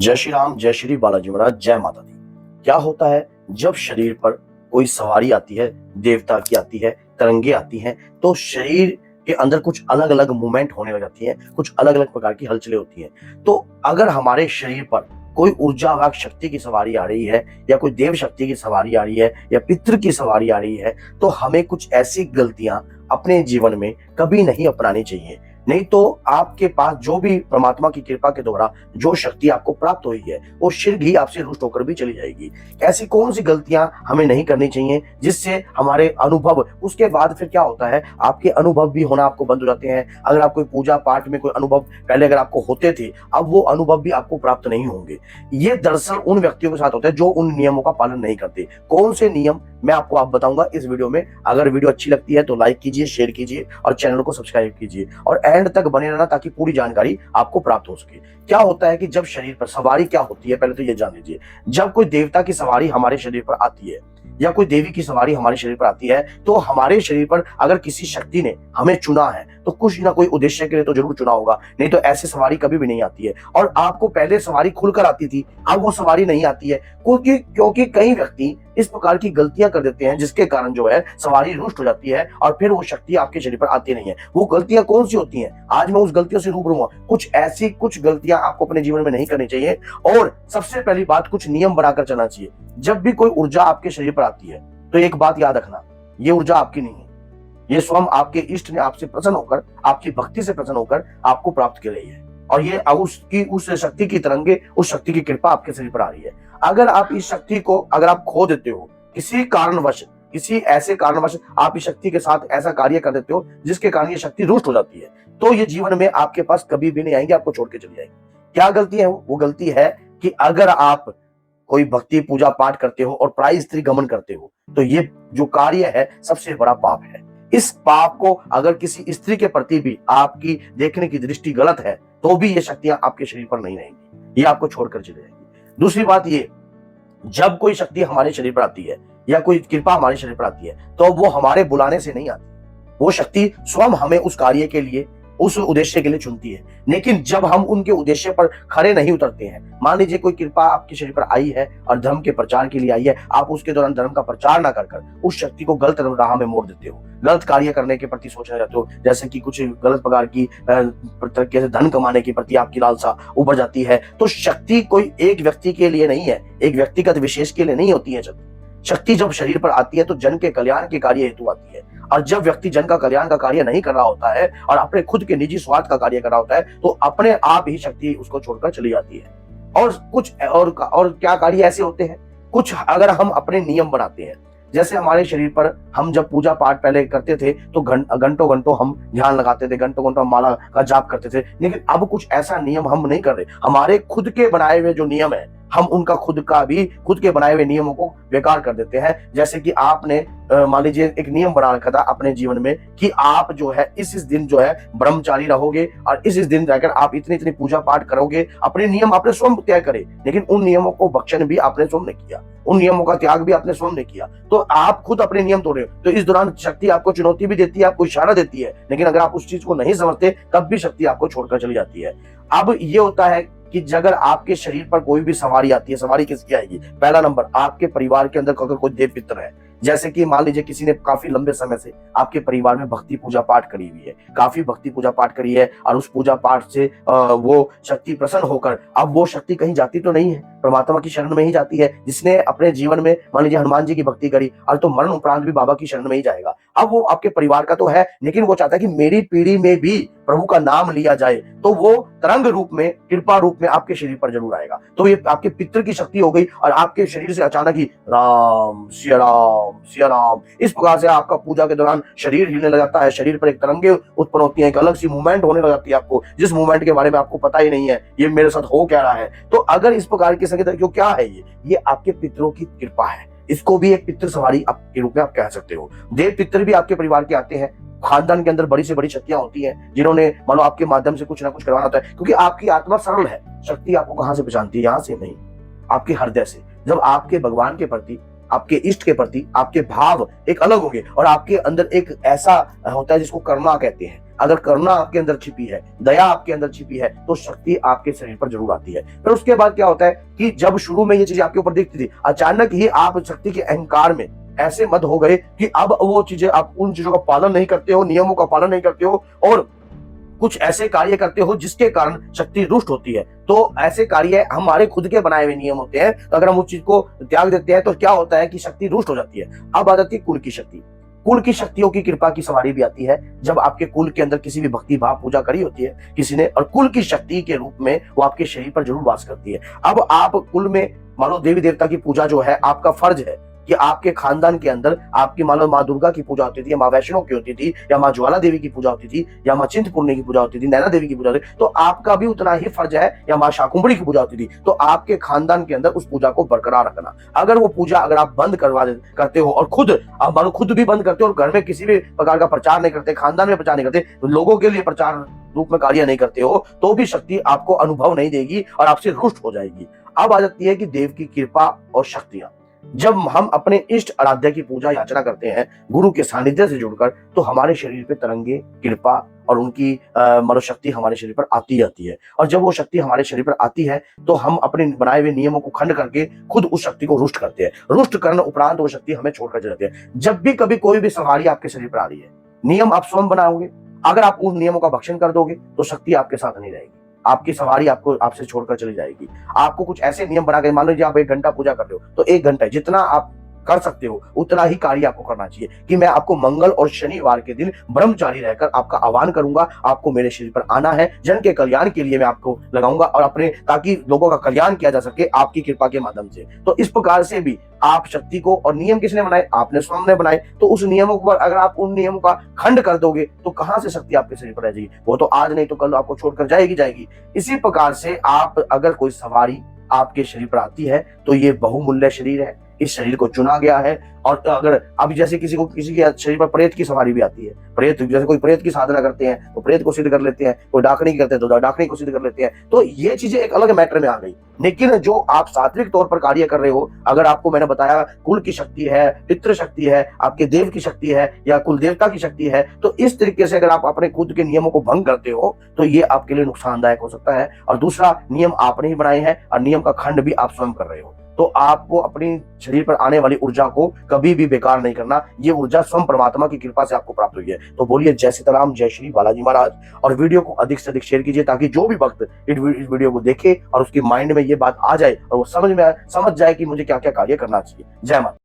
जय श्री राम, जय श्री बालाजी महाराज, जय माता दी। क्या होता है जब शरीर पर कोई सवारी आती है, देवता की आती है, तरंगे आती हैं, तो शरीर के अंदर कुछ अलग अलग मूवमेंट होने लग जाती है, कुछ अलग अलग प्रकार की हलचलें होती हैं। तो अगर हमारे शरीर पर कोई ऊर्जावान शक्ति की सवारी आ रही है, या कोई देव शक्ति की सवारी आ रही है, या पितृ की सवारी आ रही है, तो हमें कुछ ऐसी गलतियां अपने जीवन में कभी नहीं अपनानी चाहिए। नहीं तो आपके पास जो भी परमात्मा की कृपा के द्वारा जो शक्ति आपको प्राप्त हुई है, वो शीघ्र ही आपसे रुष्ट होकर भी चली जाएगी। ऐसी कौन सी गलतियां हमें नहीं करनी चाहिए जिससे हमारे अनुभव, उसके बाद फिर क्या होता है, आपके अनुभव भी होना आपको बंद हो जाते हैं। अगर आप कोई पूजा पाठ में कोई अनुभव पहले अगर आपको होते थे, अब वो अनुभव भी आपको प्राप्त नहीं होंगे। ये दरअसल उन व्यक्तियों के साथ होता है जो उन नियमों का पालन नहीं करते। कौन से नियम मैं आपको बताऊंगा इस वीडियो में। अगर वीडियो अच्छी लगती है तो लाइक कीजिए, शेयर कीजिए और चैनल को सब्सक्राइब कीजिए और एंड तक बने रहना ताकि पूरी जानकारी आपको प्राप्त हो सके। क्या होता है कि जब शरीर पर सवारी क्या होती है, पहले तो ये जान लीजिए। जब कोई देवता की सवारी हमारे शरीर पर आती है या कोई देवी की सवारी हमारे शरीर पर आती है, तो हमारे शरीर पर अगर किसी शक्ति ने हमें चुना है तो कुछ ना कोई उद्देश्य के लिए तो जरूर चुना होगा, नहीं तो ऐसी सवारी कभी भी नहीं आती है। और आपको पहले सवारी खुलकर आती थी, अब वो सवारी नहीं आती है, क्योंकि कई व्यक्ति इस प्रकार की गलतियां कर देते हैं जिसके कारण जो है सवारी रुष्ट हो जाती है और फिर वो शक्ति आपके शरीर पर आती नहीं है। वो गलतियां कौन सी होती हैं, आज मैं उस गलतियों से रूबरू हूं। कुछ गलतियां आपको अपने जीवन में नहीं करनी चाहिए। और सबसे पहली बात, कुछ नियम बनाकर चलना चाहिए। जब भी कोई ऊर्जा आपके शरीर पर आती है तो एक बात याद रखना, ये ऊर्जा आपकी नहीं है, ये स्वयं आपके इष्ट ने आपसे प्रसन्न होकर, आपकी भक्ति से प्रसन्न होकर आपको प्राप्त कर रही है। और ये उस शक्ति की तरंगे, उस शक्ति की कृपा आपके शरीर पर आ रही है। अगर आप इस शक्ति को अगर आप खो देते हो किसी कारणवश, किसी ऐसे कारणवश आप इस शक्ति के साथ ऐसा कार्य कर देते हो जिसके कारण ये शक्ति रुष्ट हो जाती है, तो ये जीवन में आपके पास कभी भी नहीं आएंगे, आपको छोड़ के चली जाएंगे। क्या गलती है वो गलती है कि अगर आप कोई भक्ति पूजा पाठ करते हो और प्राय स्त्री गमन करते हो, तो ये जो कार्य है सबसे बड़ा पाप है। इस पाप को अगर किसी स्त्री के प्रति भी आपकी देखने की दृष्टि गलत है, तो भी ये शक्तियां आपके शरीर पर नहीं रहेंगी, ये आपको छोड़कर चली जाएंगी। दूसरी बात ये, जब कोई शक्ति हमारे शरीर पर आती है या कोई कृपा हमारे शरीर पर आती है, तो वो हमारे बुलाने से नहीं आती, वो शक्ति स्वयं हमें उस कार्य के लिए, उस उद्देश्य के लिए चुनती है। लेकिन जब हम उनके उद्देश्य पर खड़े नहीं उतरते हैं, मान लीजिए कोई कृपा आपके शरीर पर आई है और धर्म के प्रचार के लिए आई है, आप उसके दौरान धर्म का प्रचार ना कर उस शक्ति को गलत राह में मोड़ देते हो, गलत कार्य करने के प्रति सोचने जाते हो, जैसे कि कुछ गलत प्रकार की तरीके से धन कमाने के प्रति आपकी लालसा उभर जाती है, तो शक्ति कोई एक व्यक्ति के लिए नहीं है, एक व्यक्तिगत विशेष के लिए नहीं होती है। शक्ति जब शरीर पर आती है तो जन के कल्याण के कार्य हेतु आती है। और जब व्यक्ति जन का कल्याण का कार्य नहीं कर रहा होता है और अपने खुद के निजी स्वार्थ का कार्य कर रहा होता है, तो अपने आप ही शक्ति उसको छोड़कर चली जाती है। और कुछ और क्या कार्य ऐसे होते हैं, कुछ अगर हम अपने नियम बनाते हैं, जैसे हमारे शरीर पर हम जब पूजा पाठ पहले करते थे तो घंटों घंटों हम ध्यान लगाते थे, घंटों घंटों हम माला का जाप करते थे, लेकिन अब कुछ ऐसा नियम हम नहीं कर रहे। हमारे खुद के बनाए हुए जो नियम है, हम उनका खुद के बनाए हुए नियमों को बेकार कर देते हैं। जैसे कि आपने मान लीजिए एक नियम बना रखा था अपने जीवन में कि आप जो है इस दिन जो है ब्रह्मचारी रहोगे और इस दिन रहकर आप इतनी पूजा पाठ करोगे। अपने नियम आपने स्वयं तय करे, लेकिन उन नियमों को भक्षण भी आपने स्वयं ने किया, उन नियमों का त्याग भी आपने स्वयं ने किया, तो आप खुद अपने नियम तोड़ रहे हो। तो इस दौरान शक्ति आपको चुनौती भी देती है, आपको इशारा देती है, लेकिन अगर आप उस चीज को नहीं समझते तब भी शक्ति आपको छोड़कर चली जाती है। अब ये होता है कि अगर आपके शरीर पर कोई भी सवारी आती है, सवारी किसकी आएगी? पहला नंबर, आपके परिवार के अंदर अगर कोई देव पितर है, जैसे कि मान लीजिए किसी ने काफी लंबे समय से आपके परिवार में भक्ति पूजा पाठ करी हुई है, काफी भक्ति पूजा पाठ करी है और उस पूजा पाठ से वो शक्ति प्रसन्न होकर, अब वो शक्ति कहीं जाती तो नहीं है, परमात्मा की शरण में ही जाती है। जिसने अपने जीवन में मान लीजिए हनुमान जी की भक्ति करी और तो मरण उपरांत भी बाबा की शरण में ही जाएगा। अब वो आपके परिवार का तो है, लेकिन वो चाहता है कि मेरी पीढ़ी में भी प्रभु का नाम लिया जाए, तो वो तरंग रूप में, कृपा रूप में आपके शरीर पर जरूर आएगा। तो ये आपके पितृ की शक्ति हो गई और आपके शरीर से अचानक ही राम सिया राम सिया राम, इस प्रकार से आपका पूजा के दौरान शरीर हिलने लग जाता है, शरीर पर एक तरंगे उत्पन्न होती है, एक अलग सी मूवमेंट होने लग जाती है आपको, जिस मूवमेंट के बारे में आपको पता ही नहीं है ये मेरे साथ हो क्या रहा है। तो अगर इस प्रकार की संगीत, जो क्या है ये आपके पितरों की कृपा है। इसको भी एक पितृ सवारी के रूप में आप कह सकते हो। देव पितृ भी आपके परिवार के आते हैं, खानदान के अंदर बड़ी से बड़ी शक्तियां होती हैं जिन्होंने मानो आपके माध्यम से कुछ ना कुछ करवाना होता है, क्योंकि आपकी आत्मा सरल है। शक्ति आपको कहां से पहचानती है? यहां से नहीं, आपके हृदय से। जब आपके भगवान के प्रति, आपके इष्ट के प्रति आपके भाव एक अलग होंगे और आपके अंदर एक ऐसा होता है जिसको कर्मा कहते हैं, अगर करुणा आपके अंदर छिपी है, दया आपके अंदर छिपी है, तो शक्ति आपके शरीर पर जरूर आती है। फिर उसके बाद क्या होता है कि जब शुरू में ये चीजें आपके ऊपर दिखती थी, अचानक ही आप शक्ति के अहंकार में ऐसे मत हो गए कि अब वो चीजें, आप उन चीजों का पालन नहीं करते हो, नियमों का पालन नहीं करते हो और कुछ ऐसे कार्य करते हो जिसके कारण शक्ति रुष्ट होती है। तो ऐसे कार्य हमारे खुद के बनाए हुए नियम होते हैं, तो अगर हम उस चीज को त्याग देते हैं तो क्या होता है कि शक्ति रुष्ट हो जाती है। अब आ जाती है कुल की शक्ति। कुल की शक्तियों की कृपा की सवारी भी आती है जब आपके कुल के अंदर किसी भी भक्ति भाव पूजा करी होती है किसी ने, और कुल की शक्ति के रूप में वो आपके शरीर पर जरूर वास करती है। अब आप कुल में मानो देवी देवता की पूजा जो है आपका फर्ज है कि आपके खानदान के अंदर आपकी मान लो माँ दुर्गा की पूजा होती थी, या माँ वैष्णो की होती थी, या माँ ज्वाला देवी की पूजा होती थी, या माँ चिंतपूर्णी की पूजा होती थी, नैना देवी की पूजा होती थी, तो आपका भी उतना ही फर्ज है, या माँ शाकुंभरी की पूजा होती थी, तो आपके खानदान के अंदर उस पूजा को बरकरार रखना। अगर वो पूजा अगर आप बंद करते हो और खुद आप मानो खुद भी बंद करते हो और घर में किसी भी प्रकार का प्रचार नहीं करते, खानदान में प्रचार नहीं करते, लोगों के लिए प्रचार रूप में कार्य नहीं करते हो, तो भी शक्ति आपको अनुभव नहीं देगी और आपसे रुष्ट हो जाएगी। अब आ जाती है कि देव की कृपा और शक्तियां। जब हम अपने इष्ट आराध्य की पूजा याचना करते हैं गुरु के सानिध्य से जुड़कर, तो हमारे शरीर पे तरंगे कृपा और उनकी मनोशक्ति हमारे शरीर पर आती जाती है। और जब वो शक्ति हमारे शरीर पर आती है तो हम अपने बनाए हुए नियमों को खंड करके खुद उस शक्ति को रुष्ट करते हैं। रुष्ट करने उपरांत वो शक्ति हमें छोड़कर चले जाती है। जब भी कभी कोई भी सवारी आपके शरीर पर आ रही है, नियम आप स्वयं बनाओगे, अगर आप उन नियमों का भक्षण कर दोगे तो शक्ति आपके साथ नहीं रहेगी, आपकी सवारी आपको आपसे छोड़कर चली जाएगी। आपको कुछ ऐसे नियम बना के, मान लीजिए आप 1 घंटा पूजा कर रहे हो तो 1 घंटा जितना आप कर सकते हो उतना ही कार्य आपको करना चाहिए कि मैं आपको मंगल और शनिवार के दिन ब्रह्मचारी रहकर आपका आह्वान करूंगा, आपको मेरे शरीर पर आना है, जन के कल्याण के लिए मैं आपको लगाऊंगा और अपने, ताकि लोगों का कल्याण किया जा सके आपकी कृपा के माध्यम से। तो इस प्रकार से भी आप शक्ति को, और नियम किसने बनाए? आपने स्वयं ने बनाए, तो उस नियमों पर अगर आप उन नियमों का खंड कर दोगे तो कहां से शक्ति आपके शरीर पर रह जाएगी? वो तो आज नहीं तो कल आपको छोड़कर जाएगी। इसी प्रकार से आप, अगर कोई सवारी आपके शरीर पर आती है तो ये बहुमूल्य शरीर है, इस शरीर को चुना गया है। और अगर अब जैसे किसी के शरीर पर प्रेत की सवारी भी आती है, प्रेत, जैसे कोई प्रेत की साधना करते हैं तो प्रेत को सिद्ध कर लेते हैं, कोई डाकनी करते हैं तो डाकनी को सिद्ध कर लेते हैं, तो ये चीजें एक अलग मैटर में आ गई। लेकिन जो आप सात्विक तौर पर कार्य कर रहे हो, अगर आपको मैंने बताया कुल की शक्ति है, पितृ शक्ति है, आपके देव की शक्ति है या कुल देवता की शक्ति है, तो इस तरीके से अगर आप अपने खुद के नियमों को भंग करते हो तो ये आपके लिए नुकसानदायक हो सकता है। और दूसरा, नियम आपने ही बनाए हैं और नियम का खंड भी आप स्वयं कर रहे हो, तो आपको अपनी शरीर पर आने वाली ऊर्जा को कभी भी बेकार नहीं करना। ये ऊर्जा स्वयं परमात्मा की कृपा से आपको प्राप्त हुई है। तो बोलिए जय सीताराम, जय श्री बालाजी महाराज। और वीडियो को अधिक से अधिक शेयर कीजिए ताकि जो भी भक्त इस वीडियो को देखे और उसके माइंड में ये बात आ जाए और वो समझ जाए कि मुझे क्या क्या कार्य करना चाहिए। जय माता।